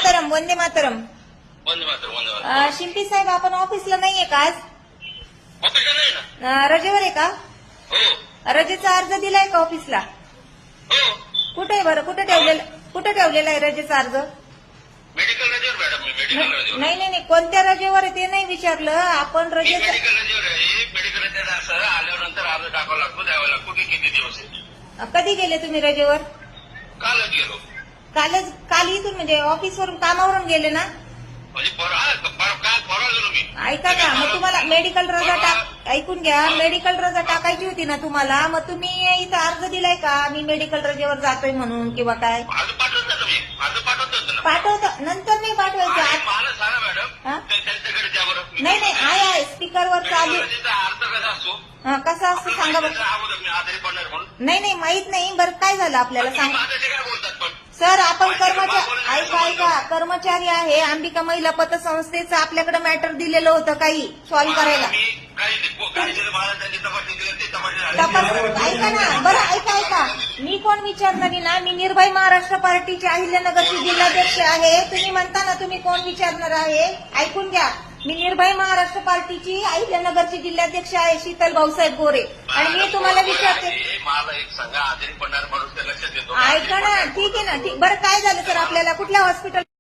मातरम, वंदे मातरम. वंदे मातरम, वंदे मातरम. शिंपी साहेब, आपण ऑफिसला नाहीये का आज? ऑफिसला नाही ना. रजेवर आहे का? हो रजेचा अर्ज दिलाय का ऑफिसला? हो. कुठे आहे बरं? कुठे ठेवलेला आहे रजेचा अर्ज? मेडिकल रजेवर मॅडम, मी मेडिकल रजेवर. नाही नाही नाही, कोणत्या रजेवर आहे ते नाही विचारलं आपण. मी रजेचा मेडिकल रजेवर आहे. मेडिकल रजेवर असं आल्यानंतर अर्ज टाकावा लागतो, द्यावा लागतो की किती दिवस आहे. कधी गेले तुम्ही रजेवर? कालच गेलो. काल इथून म्हणजे ऑफिसवरून कामावरून गेले ना? म्हणजे काल परवा गेलो मी. ऐका का, मग तुम्हाला मेडिकल रजा ऐकून घ्या, मेडिकल रजा टाकायची होती ना तुम्हाला, मग तुम्ही इथं अर्ज दिलाय का मी मेडिकल रजेवर जातोय म्हणून किंवा काय? अर्ज पाठवत ना तुम्ही, अर्ज पाठवतो ना. पाठवतं नंतर नाही पाठवायचं. मला सांगा मॅडम, हा? त्यांच्याकडे द्या बरं. नाही नाही, आहे स्पीकरवर चालू. मेडिकल रजेचा अर्ज कसा असतो? कसा असतो सांगा बरं. अगोदर मी आजारी पडणार म्हणून. नाही नाही, माहित नाही. बरं काय झालं आपल्याला तुम्ही सांगा माझ्याशी काय बोलतात पण? सर. आपण ऐका कर्मचारी आहे अंबिका महिला पतसंस्थेचं, आपल्याकडे मॅटर दिलेलं होतं काही सॉल्व्ह करायला. मी काही दिलं मला, त्यांची तपासणी दिली, ते तपासणी तपास ऐका ना बरं, ऐका मी कोण विचारणारी ना, मी निर्भय महाराष्ट्र पार्टीची अहिल्यानगरची जिल्हाध्यक्ष आहे. तुम्ही म्हणता ना तुम्ही कोण विचारणार आहे, ऐकून घ्या. मी निर्भय महाराष्ट्र पार्टीची अहिल्यानगरची जिल्हाध्यक्ष आहे, शीतल भाऊसाहेब गोरे. आणि मी तुम्हाला विचारते, मला एक सांगा, आजारी पडणार माणूस लक्षात येतो. ऐका ना. ठीक आहे ना, ठीक. बरं काय झालं सर आपल्याला? कुठल्या हॉस्पिटल